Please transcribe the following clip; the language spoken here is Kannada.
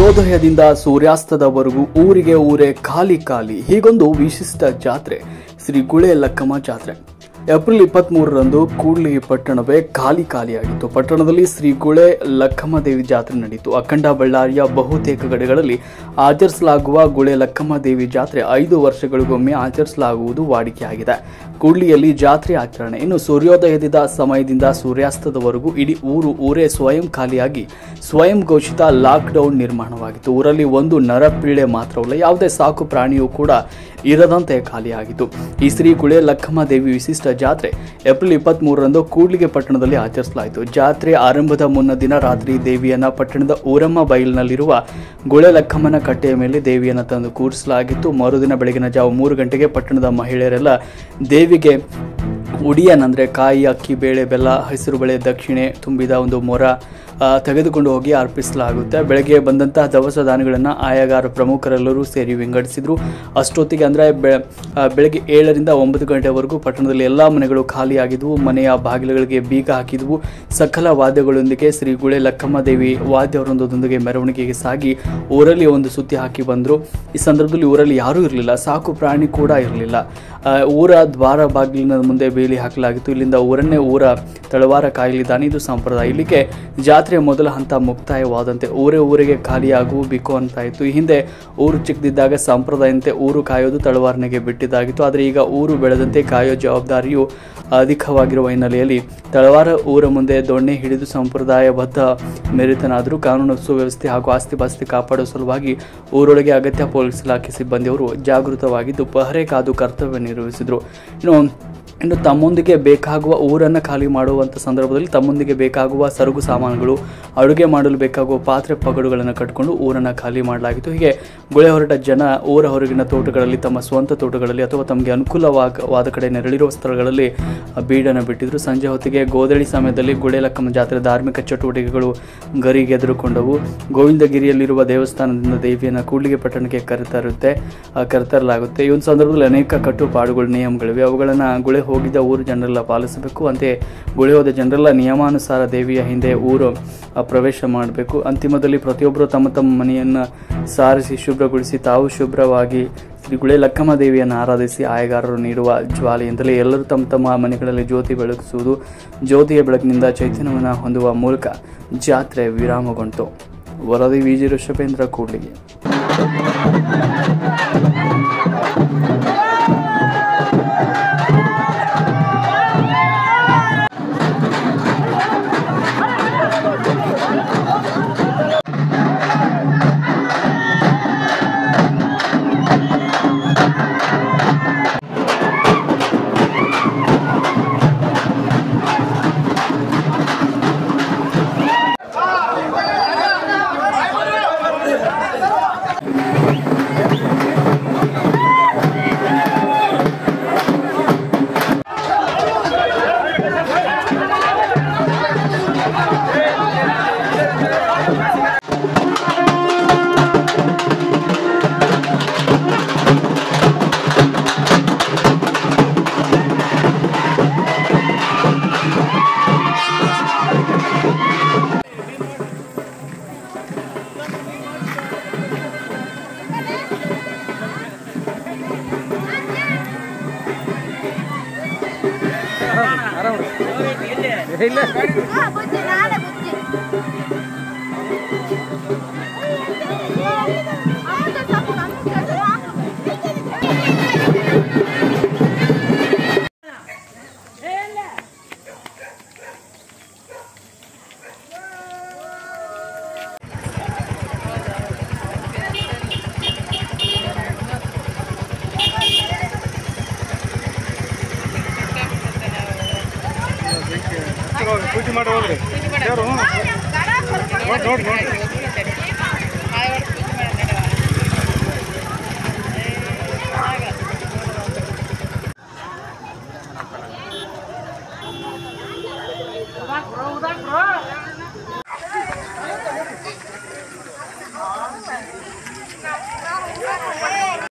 ಸೂರ್ಯೋದಯದಿಂದ ಸೂರ್ಯಾಸ್ತದವರೆಗೂ ಊರಿಗೆ ಊರೇ ಖಾಲಿ ಖಾಲಿ. ಹೀಗೊಂದು ವಿಶಿಷ್ಟ ಜಾತ್ರೆ ಶ್ರೀ ಗುಳೆ ಲಕ್ಕಮ್ಮ ಜಾತ್ರೆ. ಏಪ್ರಿಲ್ 23ರಂದು ಕೂಡ್ಲಿಗಿ ಪಟ್ಟಣವೇ ಖಾಲಿಯಾಗಿತ್ತು. ಪಟ್ಟಣದಲ್ಲಿ ಶ್ರೀ ಗುಳೆ ಲಕ್ಕಮ್ಮ ದೇವಿ ಜಾತ್ರೆ ನಡೆಯಿತು. ಅಖಂಡ ಬಳ್ಳಾರಿಯ ಬಹುತೇಕ ಕಡೆಗಳಲ್ಲಿ ಆಚರಿಸಲಾಗುವ ಗುಳೆ ಲಕ್ಕಮ್ಮ ದೇವಿ ಜಾತ್ರೆ 5 ವರ್ಷಗಳಿಗೊಮ್ಮೆ ಆಚರಿಸಲಾಗುವುದು ವಾಡಿಕೆಯಾಗಿದೆ. ಕೂಡ್ಲಿಯಲ್ಲಿ ಜಾತ್ರೆ ಆಚರಣೆ. ಇನ್ನು ಸೂರ್ಯೋದಯದ ಸಮಯದಿಂದ ಸೂರ್ಯಾಸ್ತದವರೆಗೂ ಇಡೀ ಊರೇ ಸ್ವಯಂ ಖಾಲಿಯಾಗಿ ಸ್ವಯಂ ಘೋಷಿತ ಲಾಕ್ಡೌನ್ ನಿರ್ಮಾಣವಾಗಿತ್ತು. ಊರಲ್ಲಿ ಒಂದು ನರಪಿಳ್ಳೆ ಮಾತ್ರವಲ್ಲ, ಯಾವುದೇ ಸಾಕು ಪ್ರಾಣಿಯೂ ಕೂಡ ಇರದಂತೆ ಖಾಲಿಯಾಗಿತ್ತು. ಈ ಶ್ರೀ ಗುಳೆ ಲಕ್ಕಮ್ಮ ದೇವಿ ವಿಶಿಷ್ಟ ಜಾತ್ರೆ ಏಪ್ರಿಲ್ 23ರಂದು ಕೂಡ್ಲಿಗಿ ಪಟ್ಟಣದಲ್ಲಿ ಆಚರಿಸಲಾಯಿತು. ಜಾತ್ರೆ ಆರಂಭದ ಮುನ್ನ ದಿನ ರಾತ್ರಿ ದೇವಿಯನ್ನ ಪಟ್ಟಣದ ಊರಮ್ಮ ಬೈಲಿನಲ್ಲಿರುವ ಗುಳೆ ಲಕ್ಕಮ್ಮನ ಕಟ್ಟೆಯ ಮೇಲೆ ದೇವಿಯನ್ನು ತಂದು ಕೂರಿಸಲಾಗಿತ್ತು. ಮರುದಿನ ಬೆಳಗಿನ ಜಾವ 3 ಗಂಟೆಗೆ ಪಟ್ಟಣದ ಮಹಿಳೆಯರೆಲ್ಲ ದೇವಿಗೆ ಉಡಿಯನ್ ಅಂದರೆ ಕಾಯಿ, ಅಕ್ಕಿ, ಬೇಳೆ, ಬೆಲ್ಲ, ಹಸಿರು ಬಳೆ, ದಕ್ಷಿಣೆ ತುಂಬಿದ ಒಂದು ಮೊರ ತೆಗೆದುಕೊಂಡು ಹೋಗಿ ಅರ್ಪಿಸಲಾಗುತ್ತೆ. ಬೆಳಗ್ಗೆ ಬಂದಂತಹ ದವಸ ದಾನಿಗಳನ್ನು ಆಯಾಗಾರ ಪ್ರಮುಖರೆಲ್ಲರೂ ಸೇರಿ ವಿಂಗಡಿಸಿದ್ರು. ಅಷ್ಟೊತ್ತಿಗೆ ಅಂದರೆ ಬೆಳಗ್ಗೆ 7ರಿಂದ 9 ಗಂಟೆವರೆಗೂ ಪಟ್ಟಣದಲ್ಲಿ ಎಲ್ಲ ಮನೆಗಳು ಖಾಲಿಯಾಗಿದ್ವು. ಮನೆಯ ಬಾಗಿಲುಗಳಿಗೆ ಬೀಗ ಹಾಕಿದ್ವು. ಸಕಲ ವಾದ್ಯಗಳೊಂದಿಗೆ ಶ್ರೀ ಗುಳೆ ಲಕ್ಕಮ್ಮ ದೇವಿ ವಾದ್ಯವೃಂದದೊಂದಿಗೆ ಮೆರವಣಿಗೆಗೆ ಸಾಗಿ ಊರಲ್ಲಿ ಒಂದು ಸುತ್ತಿ ಹಾಕಿ ಬಂದರು. ಈ ಸಂದರ್ಭದಲ್ಲಿ ಊರಲ್ಲಿ ಯಾರೂ ಇರಲಿಲ್ಲ, ಸಾಕು ಪ್ರಾಣಿ ಕೂಡ ಇರಲಿಲ್ಲ. ಊರ ದ್ವಾರ ಬಾಗಿಲಿನ ಮುಂದೆ ಬೇಲಿ ಹಾಕಲಾಗಿತ್ತು. ಇಲ್ಲಿಂದ ಊರನ್ನೇ ಊರ ತಳವಾರ ಕಾಯಲಿದ್ದಾನೆ. ಇದು ಸಂಪ್ರದಾಯ. ಇಲ್ಲಿಗೆ ಜಾತ್ರೆಯ ಮೊದಲ ಹಂತ ಮುಕ್ತಾಯವಾದಂತೆ ಊರಿಗೆ ಖಾಲಿಯಾಗುವ ಅಂತಾಯಿತು. ಈ ಹಿಂದೆ ಊರು ಚಿಕ್ಕದಿದ್ದಾಗ ಸಂಪ್ರದಾಯಂತೆ ಊರು ಕಾಯೋದು ತಳವಾರನಿಗೆ ಬಿಟ್ಟಿದ್ದಾಗಿತ್ತು. ಆದರೆ ಈಗ ಊರು ಬೆಳೆದಂತೆ ಕಾಯೋ ಜವಾಬ್ದಾರಿಯು ಅಧಿಕವಾಗಿರುವ ಹಿನ್ನೆಲೆಯಲ್ಲಿ ತಳವಾರ ಊರ ಮುಂದೆ ದೊಣ್ಣೆ ಹಿಡಿದು ಸಂಪ್ರದಾಯಬದ್ಧ ಮೆರೆತನಾದರೂ ಕಾನೂನು ಸುವ್ಯವಸ್ಥೆ ಹಾಗೂ ಆಸ್ತಿ ಕಾಪಾಡುವ ಸಲುವಾಗಿ ಊರೊಳಗೆ ಅಗತ್ಯ ಪೊಲೀಸ್ ಇಲಾಖೆ ಸಿಬ್ಬಂದಿಯವರು ಜಾಗೃತವಾಗಿದ್ದು ಪಹರೆ ಕಾದು ಕರ್ತವ್ಯ ನಿರ್ವಹಿಸಿದರು. ಇನ್ನು ತಮ್ಮೊಂದಿಗೆ ಬೇಕಾಗುವ ಊರನ್ನು ಖಾಲಿ ಮಾಡುವಂಥ ಸಂದರ್ಭದಲ್ಲಿ ತಮ್ಮೊಂದಿಗೆ ಬೇಕಾಗುವ ಸರಕು ಸಾಮಾನುಗಳು, ಅಡುಗೆ ಮಾಡಲು ಬೇಕಾಗುವ ಪಾತ್ರೆ ಪಗಡುಗಳನ್ನು ಕಟ್ಟಿಕೊಂಡು ಊರನ್ನು ಖಾಲಿ ಮಾಡಲಾಗಿತ್ತು. ಹೀಗೆ ಗುಳೆ ಹೊರಟ ಜನ ಊರ ಹೊರಗಿನ ತೋಟಗಳಲ್ಲಿ, ತಮ್ಮ ಸ್ವಂತ ತೋಟಗಳಲ್ಲಿ ಅಥವಾ ತಮಗೆ ಅನುಕೂಲವಾದ ಕಡೆ ನೆರಳಿರುವ ಸ್ಥಳಗಳಲ್ಲಿ ಬೀಡನ್ನು ಬಿಟ್ಟಿದ್ರು. ಸಂಜೆ ಹೊತ್ತಿಗೆ ಗೋದಳಿ ಸಮಯದಲ್ಲಿ ಗುಳೆ ಲಕ್ಕಮ್ಮ ಜಾತ್ರೆ ಧಾರ್ಮಿಕ ಚಟುವಟಿಕೆಗಳು ಗರಿಗೆದರುಕೊಂಡವು. ಗೋವಿಂದಗಿರಿಯಲ್ಲಿರುವ ದೇವಸ್ಥಾನದಿಂದ ದೇವಿಯನ್ನು ಕೂಡ್ಲಿಗಿ ಪಟ್ಟಣಕ್ಕೆ ಕರೆತರಲಾಗುತ್ತೆ. ಈ ಒಂದು ಸಂದರ್ಭದಲ್ಲಿ ಅನೇಕ ಕಟ್ಟುಪಾಡುಗಳು, ನಿಯಮಗಳಿವೆ. ಅವುಗಳನ್ನು ಗುಳೆ ಹೋಗಿದ್ದ ಊರು ಜನರೆಲ್ಲ ಪಾಲಿಸಬೇಕು. ಅಂತೆ ಗುಳೆ ಹೋದ ಜನರೆಲ್ಲ ನಿಯಮಾನುಸಾರ ದೇವಿಯ ಹಿಂದೆ ಊರು ಪ್ರವೇಶ ಮಾಡಬೇಕು. ಅಂತಿಮದಲ್ಲಿ ಪ್ರತಿಯೊಬ್ಬರು ತಮ್ಮ ಮನೆಯನ್ನು ಸಾರಿಸಿ ಶುಭ್ರಗೊಳಿಸಿ ತಾವು ಶುಭ್ರವಾಗಿ ಶ್ರೀ ಗುಳೆ ಲಕ್ಕಮ್ಮ ದೇವಿಯನ್ನು ಆರಾಧಿಸಿ ಆಯಗಾರರು ನೀಡುವ ಜ್ವಾಲೆಯಿಂದಲೇ ಎಲ್ಲರೂ ತಮ್ಮ ಮನೆಗಳಲ್ಲಿ ಜ್ಯೋತಿ ಬೆಳಗಿಸುವುದು. ಜ್ಯೋತಿಯ ಬೆಳಕಿನಿಂದ ಚೈತನ್ಯವನ್ನು ಹೊಂದುವ ಮೂಲಕ ಜಾತ್ರೆ ವಿರಾಮಗೊಂಡು. ವರದಿ ವಿಜಿ ಋಷಭೇಂದ್ರ, ಕೂಡ್ಲಿಗಿ. ಪೂಜೆ ಮಾಡಿ ಹೋಗ್ರಿ ಯಾರು ನೋಡಿ ನೋಡಿ